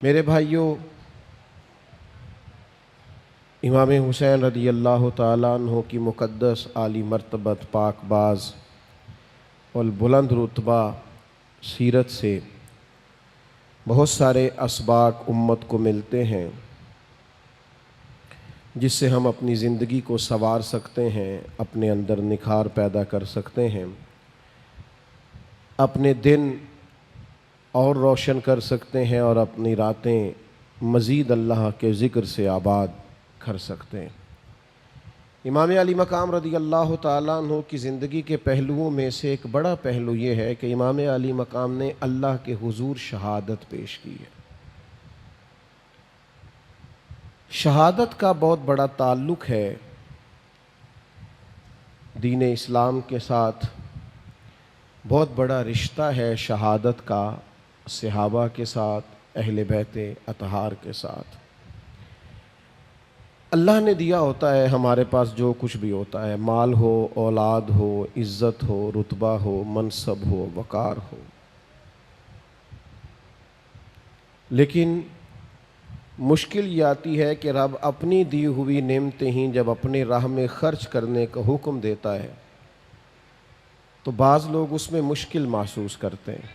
میرے بھائیوں، امام حسین رضی اللہ تعالیٰ عنہ کی مقدس عالی مرتبت پاک باز اور بلند رتبہ سیرت سے بہت سارے اسباق امت کو ملتے ہیں جس سے ہم اپنی زندگی کو سنوار سکتے ہیں، اپنے اندر نکھار پیدا کر سکتے ہیں، اپنے دن اور روشن کر سکتے ہیں اور اپنی راتیں مزید اللہ کے ذکر سے آباد کر سکتے ہیں۔ امام علی مقام رضی اللہ تعالیٰ عنہ کی زندگی کے پہلوؤں میں سے ایک بڑا پہلو یہ ہے کہ امام علی مقام نے اللہ کے حضور شہادت پیش کی ہے۔ شہادت کا بہت بڑا تعلق ہے دین اسلام کے ساتھ، بہت بڑا رشتہ ہے شہادت کا صحابہ کے ساتھ، اہل بیت اطہار کے ساتھ۔ اللہ نے دیا ہوتا ہے ہمارے پاس جو کچھ بھی ہوتا ہے، مال ہو، اولاد ہو، عزت ہو، رتبہ ہو، منصب ہو، وقار ہو، لیکن مشکل یہ آتی ہے کہ رب اپنی دی ہوئی نعمتیں ہی جب اپنے راہ میں خرچ کرنے کا حکم دیتا ہے تو بعض لوگ اس میں مشکل محسوس کرتے ہیں۔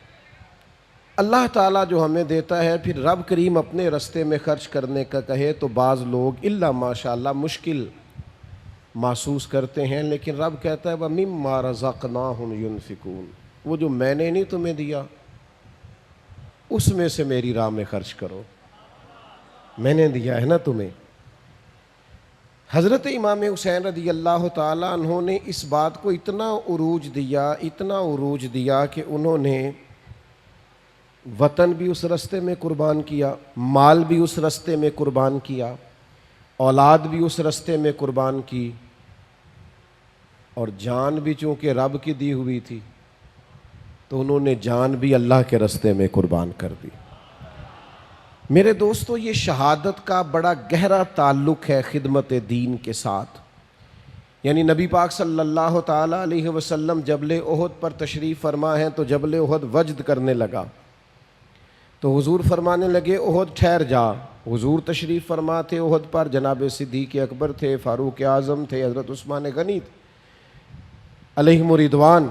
اللہ تعالیٰ جو ہمیں دیتا ہے پھر رب کریم اپنے رستے میں خرچ کرنے کا کہے تو بعض لوگ الا ماشاءاللہ مشکل محسوس کرتے ہیں، لیکن رب کہتا ہے وَمِمَّا رَزَقْنَاهُمْ يُنْفِقُونَ، وہ جو میں نے نہیں تمہیں دیا اس میں سے میری راہ میں خرچ کرو، میں نے دیا ہے نا تمہیں۔ حضرت امام حسین رضی اللہ تعالیٰ عنہ نے اس بات کو اتنا عروج دیا کہ انہوں نے وطن بھی اس رستے میں قربان کیا، مال بھی اس رستے میں قربان کیا، اولاد بھی اس رستے میں قربان کی، اور جان بھی چونکہ رب کی دی ہوئی تھی تو انہوں نے جان بھی اللہ کے رستے میں قربان کر دی۔ میرے دوستو، یہ شہادت کا بڑا گہرا تعلق ہے خدمت دین کے ساتھ۔ یعنی نبی پاک صلی اللہ تعالیٰ علیہ وسلم جبل احد پر تشریف فرما ہیں تو جبل احد وجد کرنے لگا تو حضور فرمانے لگے احد ٹھہر جا۔ حضور تشریف فرما تھے احد پر، جناب صدیق اکبر تھے، فاروق اعظم تھے، حضرت عثمان غنی علیہم رضوان،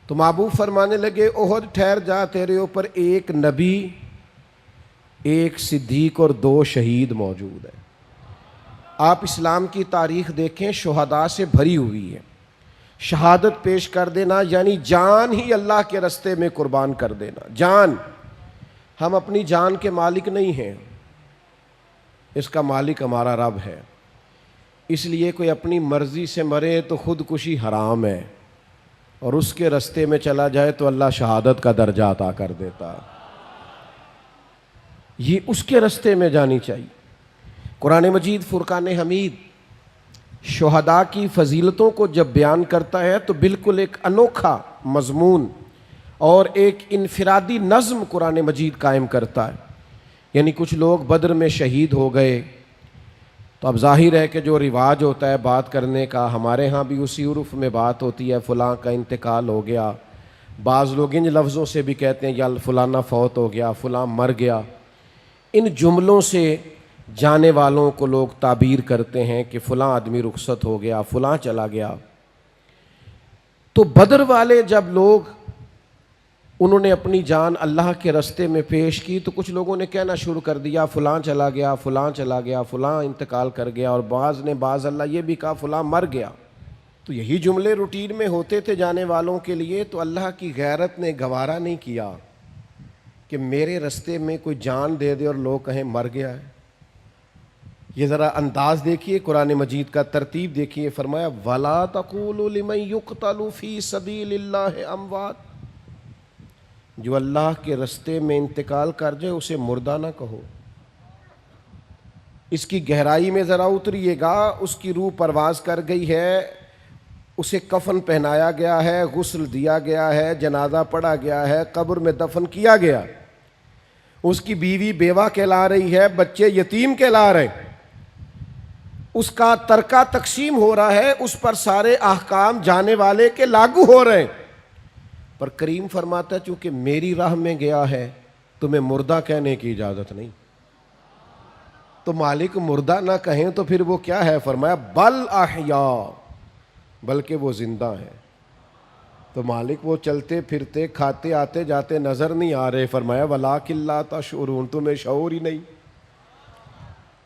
تو محبوب فرمانے لگے احد ٹھہر جا، تیرے اوپر ایک نبی، ایک صدیق اور 2 شہید موجود ہیں۔ آپ اسلام کی تاریخ دیکھیں، شہداء سے بھری ہوئی ہے۔ شہادت پیش کر دینا یعنی جان ہی اللہ کے رستے میں قربان کر دینا۔ جان، ہم اپنی جان کے مالک نہیں ہیں، اس کا مالک ہمارا رب ہے۔ اس لیے کوئی اپنی مرضی سے مرے تو خودکشی حرام ہے، اور اس کے رستے میں چلا جائے تو اللہ شہادت کا درجہ عطا کر دیتا ہے۔ یہ اس کے رستے میں جانی چاہیے۔ قرآن مجید فرقان حمید شہداء کی فضیلتوں کو جب بیان کرتا ہے تو بالکل ایک انوکھا مضمون اور ایک انفرادی نظم قرآن مجید قائم کرتا ہے۔ یعنی کچھ لوگ بدر میں شہید ہو گئے تو اب ظاہر ہے کہ جو رواج ہوتا ہے بات کرنے کا، ہمارے ہاں بھی اسی عرف میں بات ہوتی ہے، فلاں کا انتقال ہو گیا۔ بعض لوگ ان لفظوں سے بھی کہتے ہیں یا فلانا فوت ہو گیا، فلاں مر گیا۔ ان جملوں سے جانے والوں کو لوگ تعبیر کرتے ہیں کہ فلاں آدمی رخصت ہو گیا، فلاں چلا گیا۔ تو بدر والے جب لوگ انہوں نے اپنی جان اللہ کے رستے میں پیش کی تو کچھ لوگوں نے کہنا شروع کر دیا فلاں چلا گیا، فلاں چلا گیا، فلاں انتقال کر گیا، اور بعض اللہ یہ بھی کہا فلاں مر گیا۔ تو یہی جملے روٹین میں ہوتے تھے جانے والوں کے لیے، تو اللہ کی غیرت نے گوارا نہیں کیا کہ میرے رستے میں کوئی جان دے دے اور لوگ کہیں مر گیا ہے۔ یہ ذرا انداز دیکھیے قرآن مجید کا، ترتیب دیکھیے۔ فرمایا وَلَا تَقُولُوا لِمَن يُقْتَلُ فِي سَبِيلِ اللَّهِ أَمْوَاتٌ، جو اللہ کے رستے میں انتقال کر جائے اسے مردہ نہ کہو۔ اس کی گہرائی میں ذرا اتریے گا، اس کی روح پرواز کر گئی ہے، اسے کفن پہنایا گیا ہے، غسل دیا گیا ہے، جنازہ پڑھا گیا ہے، قبر میں دفن کیا گیا، اس کی بیوی بیوہ کہلا رہی ہے، بچے یتیم کہلا رہے، اس کا ترکہ تقسیم ہو رہا ہے، اس پر سارے احکام جانے والے کے لاگو ہو رہے ہیں، پر کریم فرماتا ہے چونکہ میری راہ میں گیا ہے تمہیں مردہ کہنے کی اجازت نہیں. تو مالک مردہ نہ کہیں تو پھر وہ کیا ہے؟ فرمایا بل احیاء، بلکہ وہ زندہ ہے. تو مالک وہ چلتے پھرتے کھاتے آتے جاتے نظر نہیں آ رہے. فرمایا ولاکن لا تشعرون، تمہیں شعور ہی نہیں،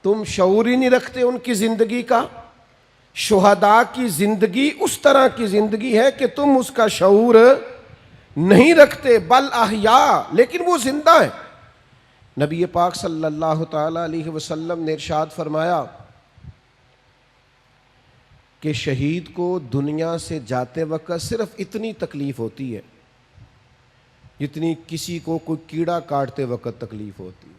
تم شعور ہی نہیں رکھتے ان کی زندگی کا. شہداء کی زندگی اس طرح کی زندگی ہے کہ تم اس کا شعور نہیں رکھتے. بل احیاء، لیکن وہ زندہ ہے. نبی پاک صلی اللہ تعالی علیہ وسلم نے ارشاد فرمایا کہ شہید کو دنیا سے جاتے وقت صرف اتنی تکلیف ہوتی ہے جتنی کسی کو کوئی کیڑا کاٹتے وقت تکلیف ہوتی ہے.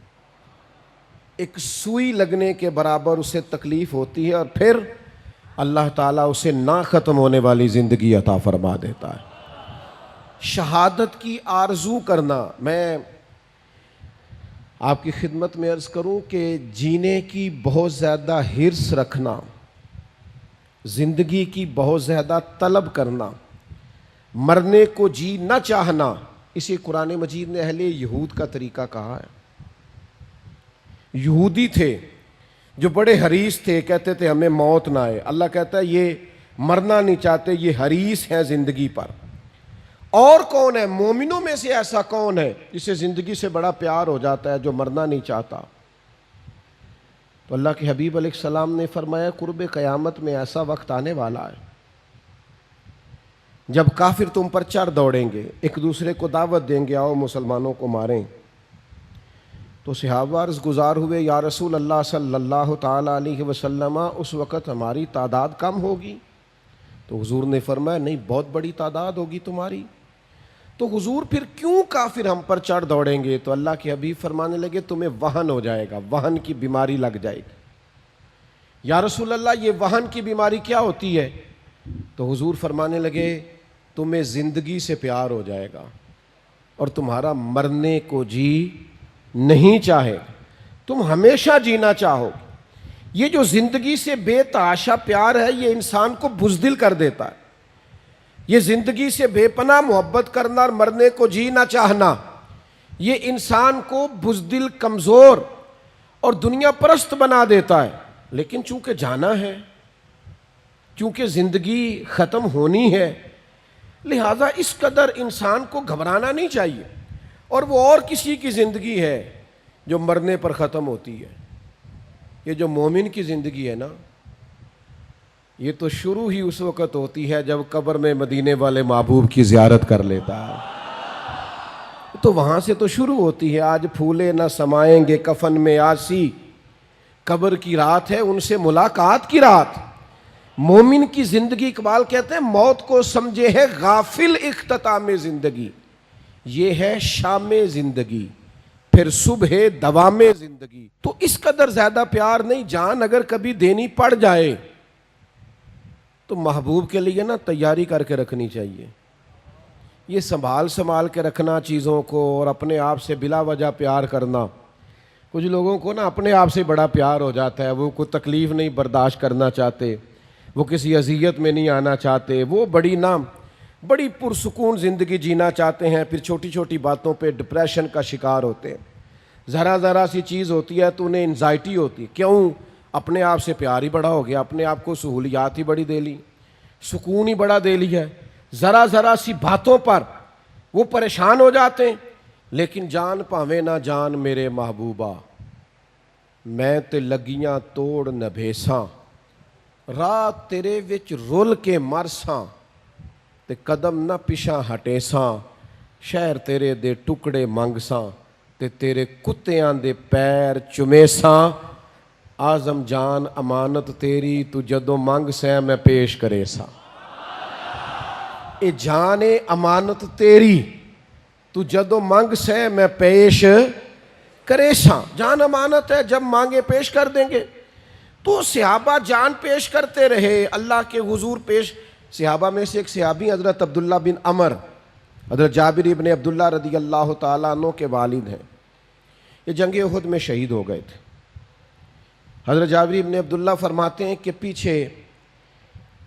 ایک سوئی لگنے کے برابر اسے تکلیف ہوتی ہے، اور پھر اللہ تعالیٰ اسے نہ ختم ہونے والی زندگی عطا فرما دیتا ہے. شہادت کی آرزو کرنا، میں آپ کی خدمت میں عرض کروں کہ جینے کی بہت زیادہ حرص رکھنا، زندگی کی بہت زیادہ طلب کرنا، مرنے کو جی نہ چاہنا، اسے قرآن مجید نے اہل یہود کا طریقہ کہا ہے. یہودی تھے جو بڑے حریص تھے، کہتے تھے ہمیں موت نہ آئے. اللہ کہتا ہے یہ مرنا نہیں چاہتے، یہ حریص ہیں زندگی پر. اور کون ہے مومنوں میں سے ایسا کون ہے جسے زندگی سے بڑا پیار ہو جاتا ہے جو مرنا نہیں چاہتا؟ تو اللہ کے حبیب علیہ السلام نے فرمایا قرب قیامت میں ایسا وقت آنے والا ہے جب کافر تم پر چڑھ دوڑیں گے، ایک دوسرے کو دعوت دیں گے آؤ مسلمانوں کو ماریں. تو صحابہ عرض گزار ہوئے یا رسول اللہ صلی اللہ تعالی علیہ وسلم اس وقت ہماری تعداد کم ہوگی؟ تو حضور نے فرمایا نہیں، بہت بڑی تعداد ہوگی تمہاری. تو حضور پھر کیوں کافر ہم پر چڑھ دوڑیں گے؟ تو اللہ کے حبیب فرمانے لگے تمہیں وہن ہو جائے گا، وہن کی بیماری لگ جائے گی. یا رسول اللہ یہ وہن کی بیماری کیا ہوتی ہے؟ تو حضور فرمانے لگے تمہیں زندگی سے پیار ہو جائے گا اور تمہارا مرنے کو جی نہیں چاہے، تم ہمیشہ جینا چاہو. یہ جو زندگی سے بے تحاشا پیار ہے یہ انسان کو بزدل کر دیتا ہے. یہ زندگی سے بے پناہ محبت کرنا اور مرنے کو جی نہ چاہنا یہ انسان کو بزدل، کمزور اور دنیا پرست بنا دیتا ہے. لیکن چونکہ جانا ہے، چونکہ زندگی ختم ہونی ہے، لہذا اس قدر انسان کو گھبرانا نہیں چاہیے. اور وہ اور کسی کی زندگی ہے جو مرنے پر ختم ہوتی ہے. یہ جو مومن کی زندگی ہے نا، یہ تو شروع ہی اس وقت ہوتی ہے جب قبر میں مدینے والے محبوب کی زیارت کر لیتا ہے. تو وہاں سے تو شروع ہوتی ہے. آج پھولے نہ سمائیں گے کفن میں آسی، قبر کی رات ہے ان سے ملاقات کی رات. مومن کی زندگی اقبال کہتے ہیں موت کو سمجھے ہے غافل اختتام زندگی، یہ ہے شام زندگی پھر صبح دوام زندگی. تو اس قدر زیادہ پیار نہیں. جان اگر کبھی دینی پڑ جائے تو محبوب کے لیے نا تیاری کر کے رکھنی چاہیے. یہ سنبھال کے رکھنا چیزوں کو اور اپنے آپ سے بلا وجہ پیار کرنا، کچھ لوگوں کو نا اپنے آپ سے بڑا پیار ہو جاتا ہے. وہ کوئی تکلیف نہیں برداشت کرنا چاہتے، وہ کسی اذیت میں نہیں آنا چاہتے، وہ بڑی پرسکون زندگی جینا چاہتے ہیں. پھر چھوٹی چھوٹی باتوں پہ ڈپریشن کا شکار ہوتے ہیں. ذرا سی چیز ہوتی ہے تو انہیں انزائٹی ہوتی ہے. کیوں؟ اپنے آپ سے پیار ہی بڑا ہو گیا، اپنے آپ کو سہولیات ہی بڑی دے لی، سکون ہی بڑا دے لیا. ذرا سی باتوں پر وہ پریشان ہو جاتے ہیں. لیکن جان پاویں نہ جان میرے محبوبہ، میں تے لگیاں توڑ نبھیساں، رات تیرے وچ رول کے مرساں تے قدم نہ پیچھا ہٹیساں، شہر تیرے دے ٹکڑے منگساں تے تیرے کتیاں دے پیر چمیساں. آزم جان امانت تیری تو جدو منگ سیں میں پیش کرے ساں. اے جان امانت تیری تو جدو منگ سے میں پیش کرے ساں. جان امانت ہے، جب مانگے پیش کر دیں گے. تو صحابہ جان پیش کرتے رہے اللہ کے حضور پیش. صحابہ میں سے ایک صحابی حضرت عبداللہ بن عمر، حضرت جابر ابن عبداللہ رضی اللہ تعالیٰ عنہ کے والد ہیں. یہ جنگ احد میں شہید ہو گئے تھے. حضرت جابر ابن عبداللہ فرماتے ہیں کہ پیچھے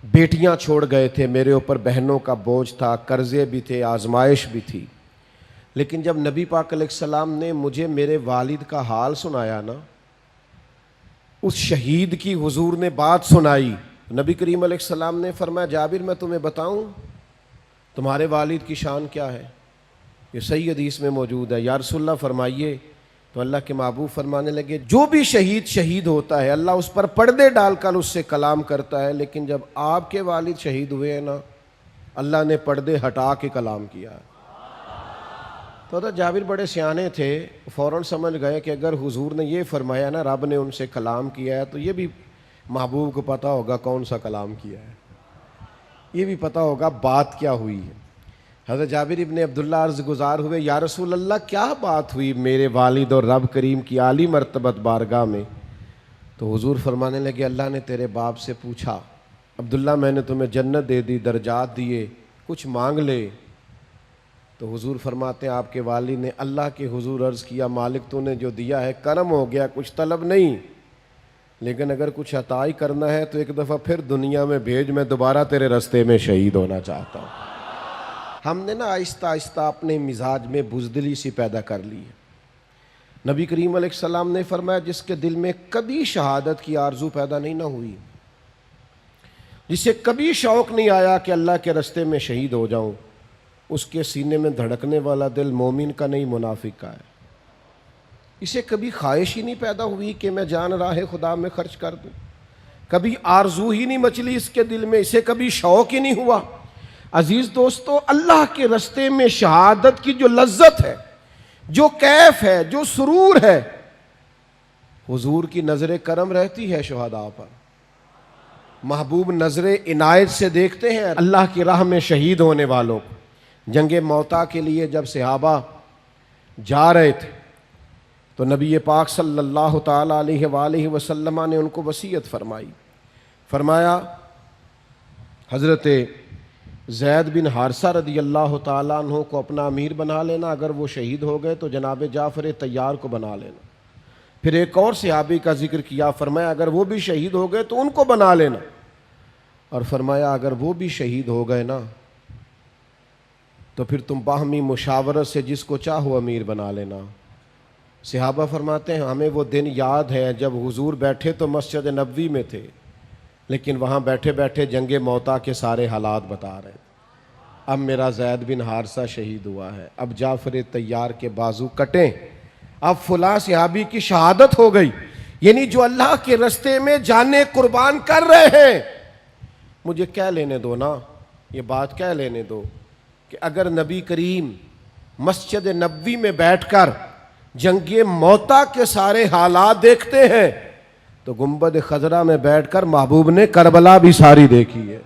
بیٹیاں چھوڑ گئے تھے، میرے اوپر بہنوں کا بوجھ تھا، قرضے بھی تھے، آزمائش بھی تھی. لیکن جب نبی پاک علیہ السلام نے مجھے میرے والد کا حال سنایا نا، اس شہید کی حضور نے بات سنائی، نبی کریم علیہ السلام نے فرمایا جابر میں تمہیں بتاؤں تمہارے والد کی شان کیا ہے؟ یہ صحیح حدیث میں موجود ہے۔ یا رسول اللہ فرمائیے۔ تو اللہ کے محبوب فرمانے لگے جو بھی شہید ہوتا ہے اللہ اس پر پردے ڈال کر اس سے کلام کرتا ہے، لیکن جب آپ کے والد شہید ہوئے ہیں نا، اللہ نے پردے ہٹا کے کلام کیا۔ تو حضرت جابر بڑے سیانے تھے، فوراً سمجھ گئے کہ اگر حضور نے یہ فرمایا نا رب نے ان سے کلام کیا ہے، تو یہ بھی محبوب کو پتہ ہوگا کون سا کلام کیا ہے، یہ بھی پتہ ہوگا بات کیا ہوئی ہے۔ حضرت جابر ابن عبداللہ عرض گزار ہوئے یا رسول اللہ کیا بات ہوئی میرے والد اور رب کریم کی عالی مرتبت بارگاہ میں؟ تو حضور فرمانے لگے اللہ نے تیرے باپ سے پوچھا عبداللہ میں نے تمہیں جنت دے دی، درجات دیے، کچھ مانگ لے۔ تو حضور فرماتے ہیں آپ کے والد نے اللہ کے حضور عرض کیا مالک تو نے جو دیا ہے کرم ہو گیا، کچھ طلب نہیں، لیکن اگر کچھ عطا ہی کرنا ہے تو ایک دفعہ پھر دنیا میں بھیج، میں دوبارہ تیرے رستے میں شہید ہونا چاہتا ہوں۔ ہم نے نا آہستہ آہستہ اپنے مزاج میں بزدلی سی پیدا کر لی ہے۔ نبی کریم علیہ السلام نے فرمایا جس کے دل میں کبھی شہادت کی آرزو پیدا نہیں نہ ہوئی، جسے کبھی شوق نہیں آیا کہ اللہ کے رستے میں شہید ہو جاؤں، اس کے سینے میں دھڑکنے والا دل مومن کا نہیں منافق کا ہے۔ اسے کبھی خواہش ہی نہیں پیدا ہوئی کہ میں جان راہ خدا میں خرچ کر دوں، کبھی آرزو ہی نہیں مچلی اس کے دل میں، اسے کبھی شوق ہی نہیں ہوا۔ عزیز دوستو، اللہ کے رستے میں شہادت کی جو لذت ہے، جو کیف ہے، جو سرور ہے، حضور کی نظر کرم رہتی ہے شہداء پر۔ محبوب نظر عنایت سے دیکھتے ہیں اللہ کی راہ میں شہید ہونے والوں کو۔ جنگ موتا کے لیے جب صحابہ جا رہے تھے تو نبی پاک صلی اللہ تعالی علیہ وآلہ وسلم نے ان کو وصیت فرمائی، فرمایا حضرت زید بن حارثہ رضی اللہ تعالیٰ عنہ کو اپنا امیر بنا لینا، اگر وہ شہید ہو گئے تو جناب جعفر طیار کو بنا لینا۔ پھر ایک اور صحابی کا ذکر کیا، فرمایا اگر وہ بھی شہید ہو گئے تو ان کو بنا لینا، اور فرمایا اگر وہ بھی شہید ہو گئے نا تو پھر تم باہمی مشاورت سے جس کو چاہو امیر بنا لینا۔ صحابہ فرماتے ہیں ہمیں وہ دن یاد ہے جب حضور بیٹھے تو مسجد نبوی میں تھے، لیکن وہاں بیٹھے بیٹھے جنگ موتا کے سارے حالات بتا رہے تھے۔ اب میرا زید بن حارثہ شہید ہوا ہے، اب جعفر طیار کے بازو کٹیں، اب فلاں صحابی کی شہادت ہو گئی، یعنی جو اللہ کے رستے میں جانیں قربان کر رہے ہیں۔ مجھے کہہ لینے دو نا، یہ بات کہہ لینے دو کہ اگر نبی کریم مسجد نبوی میں بیٹھ کر جنگ موتا کے سارے حالات دیکھتے ہیں تو گنبد خضرا میں بیٹھ کر محبوب نے کربلا بھی ساری دیکھی ہے۔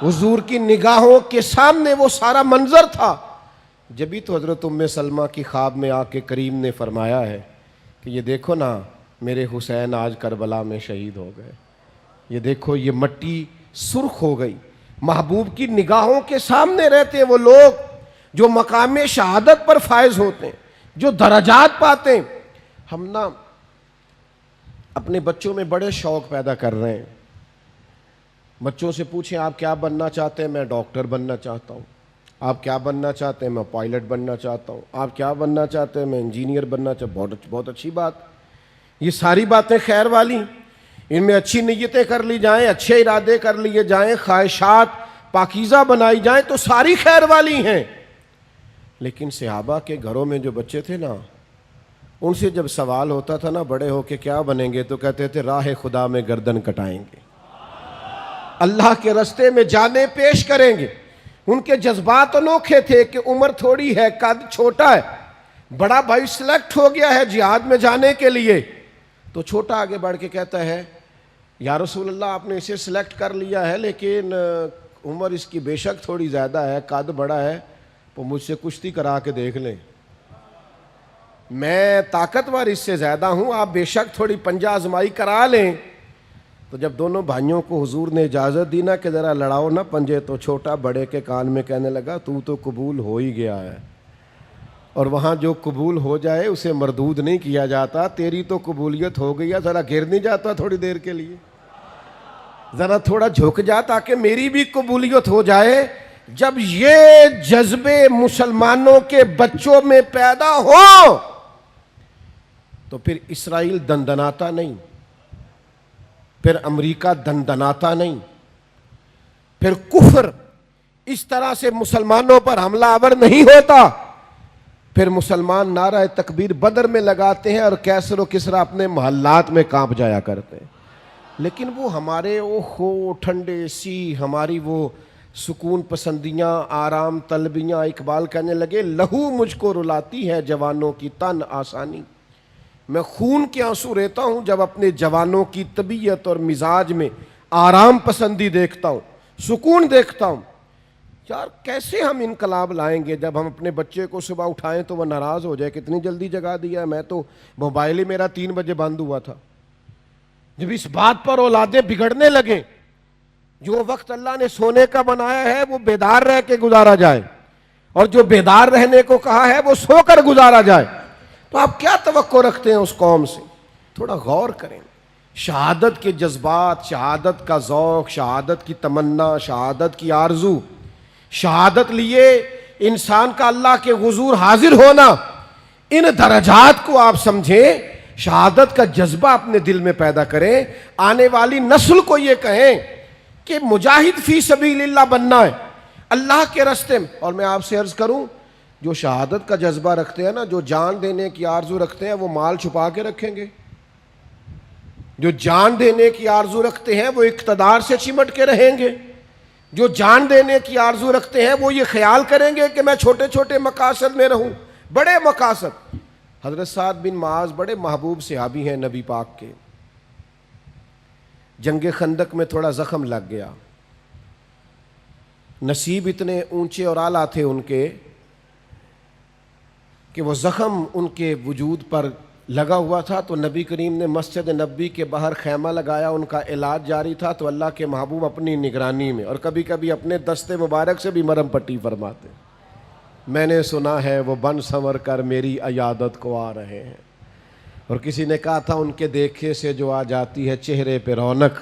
حضور کی نگاہوں کے سامنے وہ سارا منظر تھا۔ جبھی تو حضرت ام سلمہ کی خواب میں آ کے کریم نے فرمایا ہے کہ یہ دیکھو نا میرے حسین آج کربلا میں شہید ہو گئے، یہ دیکھو یہ مٹی سرخ ہو گئی۔ محبوب کی نگاہوں کے سامنے رہتے ہیں وہ لوگ جو مقام شہادت پر فائز ہوتے ہیں، جو درجات پاتے ہیں۔ ہم نا اپنے بچوں میں بڑے شوق پیدا کر رہے ہیں۔ بچوں سے پوچھیں آپ کیا بننا چاہتے ہیں؟ میں ڈاکٹر بننا چاہتا ہوں۔ آپ کیا بننا چاہتے ہیں؟ میں پائلٹ بننا چاہتا ہوں۔ آپ کیا بننا چاہتے ہیں؟ میں انجینئر بننا چاہتا ہوں۔ بہت اچھی بات، یہ ساری باتیں خیر والی، ان میں اچھی نیتیں کر لی جائیں، اچھے ارادے کر لیے جائیں، خواہشات پاکیزہ بنائی جائیں تو ساری خیر والی ہیں۔ لیکن صحابہ کے گھروں میں جو بچے تھے نا، ان سے جب سوال ہوتا تھا نا بڑے ہو کے کیا بنیں گے، تو کہتے تھے راہ خدا میں گردن کٹائیں گے، اللہ کے رستے میں جانیں پیش کریں گے۔ ان کے جذبات انوکھے تھے کہ عمر تھوڑی ہے، قد چھوٹا ہے، بڑا بھائی سلیکٹ ہو گیا ہے جہاد میں جانے کے لیے، تو چھوٹا آگے بڑھ کے کہتا ہے یا رسول اللہ آپ نے اسے سلیکٹ کر لیا ہے لیکن عمر اس کی بے شک تھوڑی زیادہ ہے، قد بڑا ہے، تو مجھ سے کشتی کرا کے دیکھ لیں، میں طاقتور اس سے زیادہ ہوں، آپ بے شک تھوڑی پنجہ آزمائی کرا لیں۔ تو جب دونوں بھائیوں کو حضور نے اجازت دی نا کہ ذرا لڑاؤ نا پنجے، تو چھوٹا بڑے کے کان میں کہنے لگا تو قبول ہو ہی گیا ہے، اور وہاں جو قبول ہو جائے اسے مردود نہیں کیا جاتا، تیری تو قبولیت ہو گئی ہے، ذرا گر نہیں جاتا تھوڑی دیر کے لیے، ذرا تھوڑا جھک جا تاکہ میری بھی قبولیت ہو جائے۔ جب یہ جذبے مسلمانوں کے بچوں میں پیدا ہو تو پھر اسرائیل دندناتا نہیں، پھر امریکہ دندناتا نہیں، پھر کفر اس طرح سے مسلمانوں پر حملہ آور نہیں ہوتا، پھر مسلمان نعرہ تکبیر بدر میں لگاتے ہیں اور کیسر و کسرا اپنے محلات میں کانپ جایا کرتے ہیں۔ لیکن وہ ہمارے اوہو ٹھنڈے سی، ہماری وہ سکون پسندیاں، آرام طلبیاں، اقبال کہنے لگے لہو مجھ کو رلاتی ہے جوانوں کی تن آسانی، میں خون کے آنسو رہتا ہوں جب اپنے جوانوں کی طبیعت اور مزاج میں آرام پسندی دیکھتا ہوں، سکون دیکھتا ہوں۔ یار کیسے ہم انقلاب لائیں گے جب ہم اپنے بچے کو صبح اٹھائیں تو وہ ناراض ہو جائے، کتنی جلدی جگا دیا ہے، میں تو موبائل ہی میرا 3 بجے بند ہوا تھا۔ جب اس بات پر اولادیں بگڑنے لگیں، جو وقت اللہ نے سونے کا بنایا ہے وہ بیدار رہ کے گزارا جائے، اور جو بیدار رہنے کو کہا ہے وہ سو کر گزارا جائے، تو آپ کیا توقع رکھتے ہیں اس قوم سے؟ تھوڑا غور کریں۔ شہادت کے جذبات، شہادت کا ذوق، شہادت کی تمنا، شہادت کی آرزو، شہادت لیے انسان کا اللہ کے حضور حاضر ہونا، ان درجات کو آپ سمجھیں، شہادت کا جذبہ اپنے دل میں پیدا کریں، آنے والی نسل کو یہ کہیں کہ مجاہد فی سبیل اللہ بننا ہے اللہ کے راستے میں۔ اور میں آپ سے عرض کروں، جو شہادت کا جذبہ رکھتے ہیں نا، جو جان دینے کی آرزو رکھتے ہیں، وہ مال چھپا کے رکھیں گے۔ جو جان دینے کی آرزو رکھتے ہیں وہ اقتدار سے چمٹ کے رہیں گے۔ جو جان دینے کی آرزو رکھتے ہیں وہ یہ خیال کریں گے کہ میں چھوٹے چھوٹے مقاصد میں رہوں، بڑے مقاصد۔ حضرت سعد بن معاذ بڑے محبوب صحابی ہیں نبی پاک کے۔ جنگ خندق میں تھوڑا زخم لگ گیا، نصیب اتنے اونچے اور اعلیٰ تھے ان کے کہ وہ زخم ان کے وجود پر لگا ہوا تھا، تو نبی کریم نے مسجد نبوی کے باہر خیمہ لگایا، ان کا علاج جاری تھا، تو اللہ کے محبوب اپنی نگرانی میں اور کبھی کبھی اپنے دستے مبارک سے بھی مرہم پٹی فرماتے۔ میں نے سنا ہے وہ بن سنور کر میری عیادت کو آ رہے ہیں، اور کسی نے کہا تھا ان کے دیکھے سے جو آ جاتی ہے چہرے پہ رونق،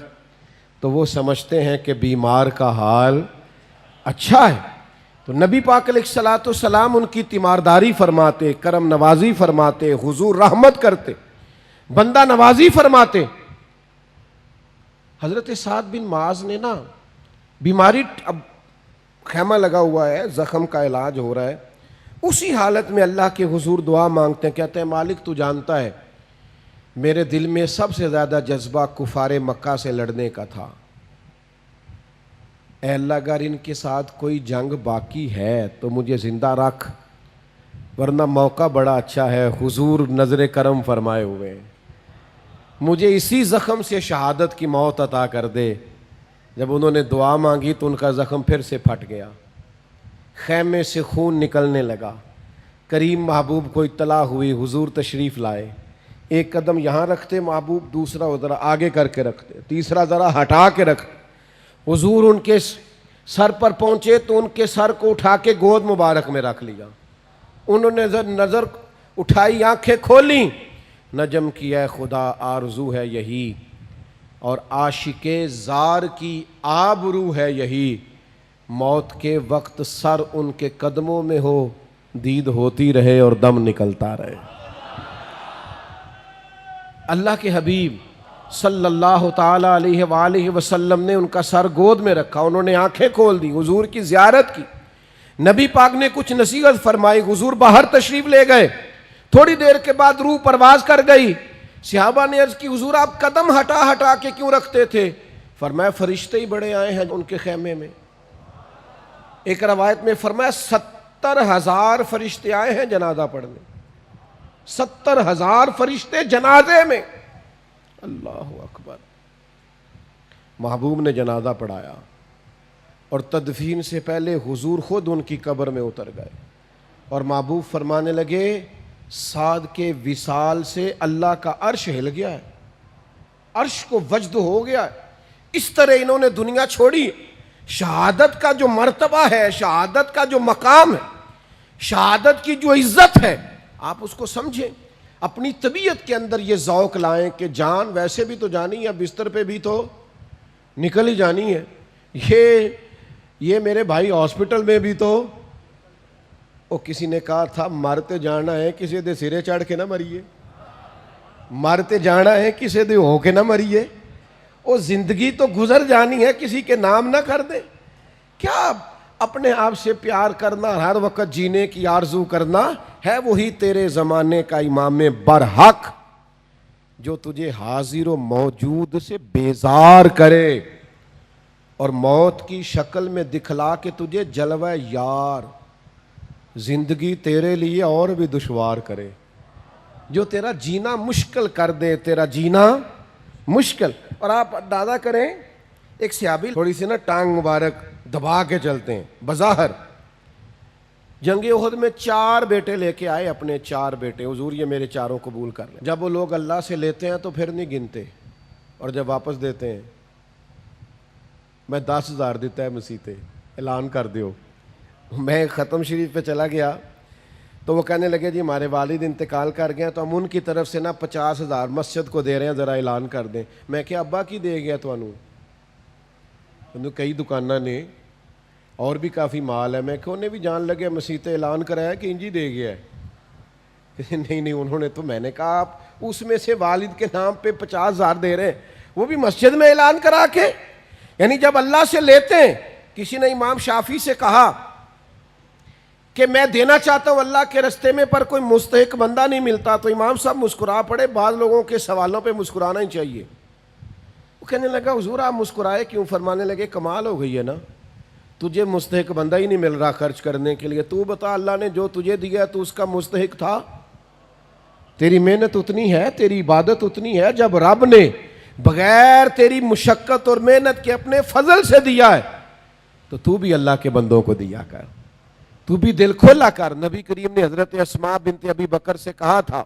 تو وہ سمجھتے ہیں کہ بیمار کا حال اچھا ہے۔ تو نبی پاک علیہ الصلوۃ والسلام ان کی تیمارداری فرماتے، کرم نوازی فرماتے، حضور رحمت کرتے، بندہ نوازی فرماتے۔ حضرت سعد بن معاذ نے نا بیماری، اب خیمہ لگا ہوا ہے، زخم کا علاج ہو رہا ہے، اسی حالت میں اللہ کے حضور دعا مانگتے ہیں، کہتے ہیں مالک تو جانتا ہے میرے دل میں سب سے زیادہ جذبہ کفار مکہ سے لڑنے کا تھا، اے اللہ اگر ان کے ساتھ کوئی جنگ باقی ہے تو مجھے زندہ رکھ، ورنہ موقع بڑا اچھا ہے، حضور نظر کرم فرمائے ہوئے، مجھے اسی زخم سے شہادت کی موت عطا کر دے۔ جب انہوں نے دعا مانگی تو ان کا زخم پھر سے پھٹ گیا، خیمے سے خون نکلنے لگا۔ کریم محبوب کو اطلاع ہوئی، حضور تشریف لائے، ایک قدم یہاں رکھتے محبوب، دوسرا ذرا آگے کر کے رکھتے، تیسرا ذرا ہٹا کے رکھتے۔ حضور ان کے سر پر پہنچے تو ان کے سر کو اٹھا کے گود مبارک میں رکھ لیا، انہوں نے نظر اٹھائی، آنکھیں کھولیں، نجم کی اے خدا آرزو ہے یہی، اور عاشق زار کی آبرو ہے یہی، موت کے وقت سر ان کے قدموں میں ہو، دید ہوتی رہے اور دم نکلتا رہے۔ اللہ کے حبیب صلی اللہ تعالی علیہ وآلہ وسلم نے ان کا سر گود میں رکھا، انہوں نے آنکھیں کھول دی، حضور کی زیارت کی، نبی پاک نے کچھ نصیحت فرمائی، حضور باہر تشریف لے گئے، تھوڑی دیر کے بعد روح پرواز کر گئی۔ صحابہ نے عرض کی حضور آپ قدم ہٹا ہٹا کے کیوں رکھتے تھے؟ فرمایا فرشتے ہی بڑے آئے ہیں ان کے خیمے میں۔ ایک روایت میں فرمایا 70,000 فرشتے آئے ہیں جنازہ پڑھنے، 70,000 فرشتے جنازے میں۔ اللہ اکبر۔ محبوب نے جنازہ پڑھایا اور تدفین سے پہلے حضور خود ان کی قبر میں اتر گئے، اور محبوب فرمانے لگے سعد کے وصال سے اللہ کا عرش ہل گیا ہے، عرش کو وجد ہو گیا ہے۔ اس طرح انہوں نے دنیا چھوڑی۔ شہادت کا جو مرتبہ ہے، شہادت کا جو مقام ہے، شہادت کی جو عزت ہے، آپ اس کو سمجھیں، اپنی طبیعت کے اندر یہ ذوق لائیں کہ جان ویسے بھی تو جانی ہے، بستر پہ بھی تو نکل ہی جانی ہے۔ یہ یہ میرے بھائی ہاسپٹل میں بھی تو کسی نے کہا تھا مرتے جانا ہے کسی دے سرے چڑھ کے نہ مریے، مرتے جانا ہے کسی دے ہو کے نہ مریے، زندگی تو گزر جانی ہے، کسی کے نام نہ کر دے۔ کیا اپنے آپ سے پیار کرنا، ہر وقت جینے کی آرزو کرنا ہے وہی تیرے زمانے کا امام برحق جو تجھے حاضر و موجود سے بیزار کرے اور موت کی شکل میں دکھلا کے تجھے جلوہ یار زندگی تیرے لیے اور بھی دشوار کرے، جو تیرا جینا مشکل کر دے، تیرا جینا مشکل۔ اور آپ اندازہ کریں ایک صحابی تھوڑی سی نا ٹانگ مبارک دبا کے چلتے ہیں، بظاہر جنگ احد میں 4 بیٹے لے کے آئے، اپنے 4 بیٹے، حضور یہ میرے چاروں قبول کر لیں۔ جب وہ لوگ اللہ سے لیتے ہیں تو پھر نہیں گنتے، اور جب واپس دیتے ہیں میں 10,000 دیتا ہے مسیحتے، اعلان کر دیو۔ میں ختم شریف پہ چلا گیا تو وہ کہنے لگے جی ہمارے والد انتقال کر گئے تو ہم ان کی طرف سے نا 50,000 مسجد کو دے رہے ہیں، ذرا اعلان کر دیں۔ میں کہ ابا کی دے گیا تو کئی دکانہ نے اور بھی کافی مال ہے، میں کہ انہیں بھی جان لگے مسیحتے اعلان کرایا کہ انجی دے گیا ہے۔ نہیں انہوں نے تو، میں نے کہا آپ اس میں سے والد کے نام پہ 50,000 دے رہے ہیں، وہ بھی مسجد میں اعلان کرا کے۔ یعنی جب اللہ سے لیتے ہیں، کسی نے امام شافعی سے کہا کہ میں دینا چاہتا ہوں اللہ کے رستے میں پر کوئی مستحق بندہ نہیں ملتا، تو امام صاحب مسکرا پڑے۔ بعض لوگوں کے سوالوں پہ مسکرانا ہی چاہیے۔ وہ کہنے لگا حضور آپ مسکرائے کیوں؟ فرمانے لگے کمال ہو گئی ہے نا، تجھے مستحق بندہ ہی نہیں مل رہا خرچ کرنے کے لیے، تو بتا اللہ نے جو تجھے دیا تو اس کا مستحق تھا؟ تیری محنت اتنی ہے، تیری عبادت اتنی ہے، جب رب نے بغیر تیری مشقت اور محنت کے اپنے فضل سے دیا ہے تو بھی اللہ کے بندوں کو دیا کر، تو بھی دل کھولا کر۔ نبی کریم نے حضرت اسماء بنت ابی بکر سے کہا تھا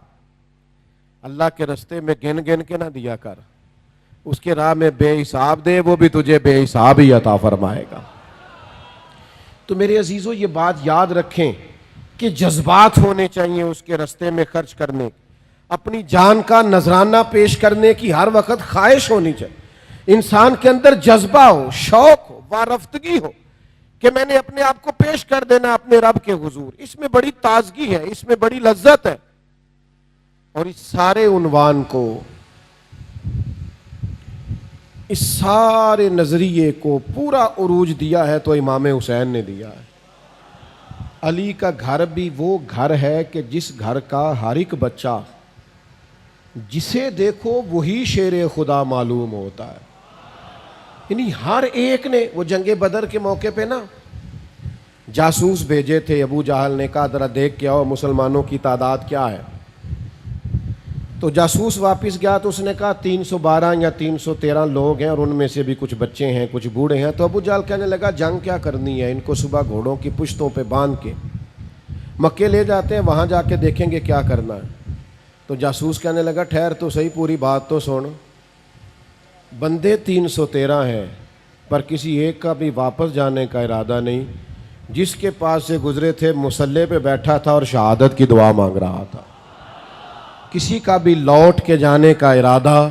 اللہ کے رستے میں گن گن کے نہ دیا کر، اس کے راہ میں بے حساب دے، وہ بھی تجھے بے حساب ہی عطا فرمائے گا۔ تو میرے عزیزو یہ بات یاد رکھیں کہ جذبات ہونے چاہیے اس کے رستے میں خرچ کرنے، اپنی جان کا نذرانہ پیش کرنے کی ہر وقت خواہش ہونی چاہیے، انسان کے اندر جذبہ ہو، شوق ہو، وارفتگی ہو کہ میں نے اپنے آپ کو پیش کر دینا اپنے رب کے حضور۔ اس میں بڑی تازگی ہے، اس میں بڑی لذت ہے۔ اور اس سارے عنوان کو، اس سارے نظریے کو پورا عروج دیا ہے تو امام حسین نے دیا ہے۔ علی کا گھر بھی وہ گھر ہے کہ جس گھر کا ہر ایک بچہ جسے دیکھو وہی شیر خدا معلوم ہوتا ہے۔ یعنی ہر ایک نے، وہ جنگ بدر کے موقع پہ نا جاسوس بھیجے تھے، ابو جہل نے کہا ذرا دیکھ کے آؤ مسلمانوں کی تعداد کیا ہے، تو جاسوس واپس گیا تو اس نے کہا 312 یا 313 لوگ ہیں اور ان میں سے بھی کچھ بچے ہیں کچھ بوڑھے ہیں۔ تو ابو جہل کہنے لگا جنگ کیا کرنی ہے، ان کو صبح گھوڑوں کی پشتوں پہ باندھ کے مکے لے جاتے ہیں، وہاں جا کے دیکھیں گے کیا کرنا ہے۔ تو جاسوس کہنے لگا ٹھہر تو صحیح، پوری بات تو سن، بندے 313 ہیں پر کسی ایک کا بھی واپس جانے کا ارادہ نہیں، جس کے پاس سے گزرے تھے مصلی پہ بیٹھا تھا اور شہادت کی دعا مانگ رہا تھا، کسی کا بھی لوٹ کے جانے کا ارادہ۔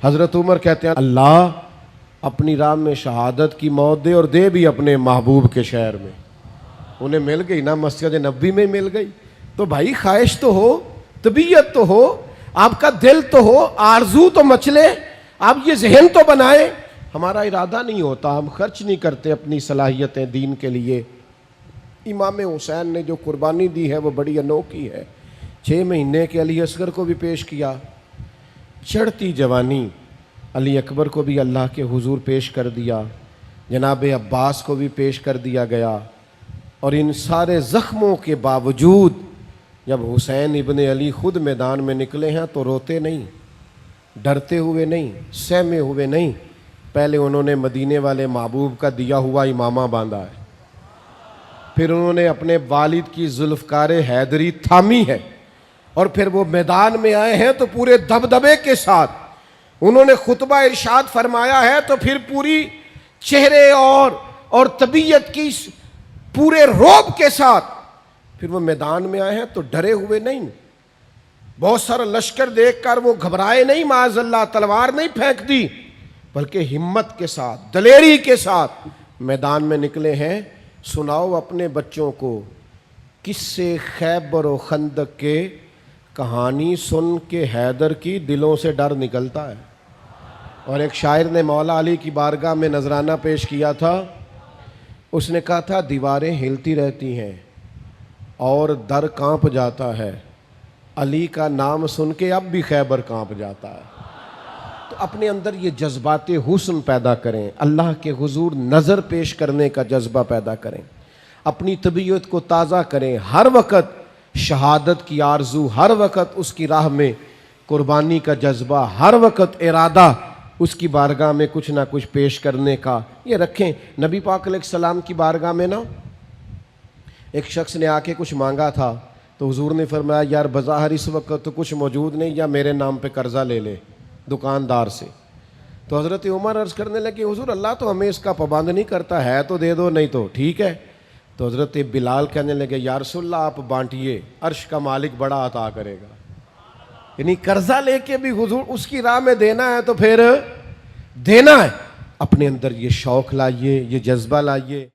حضرت عمر کہتے ہیں اللہ اپنی راہ میں شہادت کی موت دے، اور دے بھی اپنے محبوب کے شہر میں۔ انہیں مل گئی نا، مسجد نبوی میں مل گئی۔ تو بھائی خواہش تو ہو، طبیعت تو ہو، آپ کا دل تو ہو، آرزو تو مچلے، آپ یہ ذہن تو بنائیں۔ ہمارا ارادہ نہیں ہوتا، ہم خرچ نہیں کرتے اپنی صلاحیتیں دین کے لیے۔ امام حسین نے جو قربانی دی ہے وہ بڑی انوکھی ہے۔ 6 مہینے کے علی اصغر کو بھی پیش کیا، چڑھتی جوانی علی اکبر کو بھی اللہ کے حضور پیش کر دیا، جناب عباس کو بھی پیش کر دیا گیا۔ اور ان سارے زخموں کے باوجود جب حسین ابن علی خود میدان میں نکلے ہیں تو روتے نہیں، ڈرتے ہوئے نہیں، سہمے ہوئے نہیں، پہلے انہوں نے مدینے والے محبوب کا دیا ہوا امامہ باندھا ہے، پھر انہوں نے اپنے والد کی ذوالفقار حیدری تھامی ہے، اور پھر وہ میدان میں آئے ہیں تو پورے دبدبے کے ساتھ انہوں نے خطبہ ارشاد فرمایا ہے، تو پھر پوری چہرے اور طبیعت کی پورے روب کے ساتھ پھر وہ میدان میں آئے ہیں تو ڈرے ہوئے نہیں، بہت سارا لشکر دیکھ کر وہ گھبرائے نہیں، معاذ اللہ تلوار نہیں پھینک دی، بلکہ ہمت کے ساتھ، دلیری کے ساتھ میدان میں نکلے ہیں، سناؤ اپنے بچوں کو قصے خیبر و خندق کے، کہانی سن کے حیدر کی دلوں سے ڈر نکلتا ہے۔ اور ایک شاعر نے مولا علی کی بارگاہ میں نذرانہ پیش کیا تھا، اس نے کہا تھا دیواریں ہلتی رہتی ہیں اور در کانپ جاتا ہے، علی کا نام سن کے اب بھی خیبر کانپ جاتا ہے۔ تو اپنے اندر یہ جذبات حسن پیدا کریں، اللہ کے حضور نظر پیش کرنے کا جذبہ پیدا کریں، اپنی طبیعت کو تازہ کریں، ہر وقت شہادت کی آرزو، ہر وقت اس کی راہ میں قربانی کا جذبہ، ہر وقت ارادہ اس کی بارگاہ میں کچھ نہ کچھ پیش کرنے کا یہ رکھیں۔ نبی پاک علیہ السلام کی بارگاہ میں نا ایک شخص نے آ کے کچھ مانگا تھا، تو حضور نے فرمایا یار بظاہر اس وقت تو کچھ موجود نہیں، یا میرے نام پہ قرضہ لے لے دکاندار سے۔ تو حضرت عمر عرض کرنے لگے حضور اللہ تو ہمیں اس کا پابند نہیں کرتا، ہے تو دے دو نہیں تو ٹھیک ہے۔ تو حضرت بلال کہنے لگے یا رسول اللہ آپ بانٹیے، عرش کا مالک بڑا عطا کرے گا۔ یعنی قرضہ لے کے بھی حضور اس کی راہ میں دینا ہے تو پھر دینا ہے۔ اپنے اندر یہ شوق لائیے، یہ جذبہ لائیے۔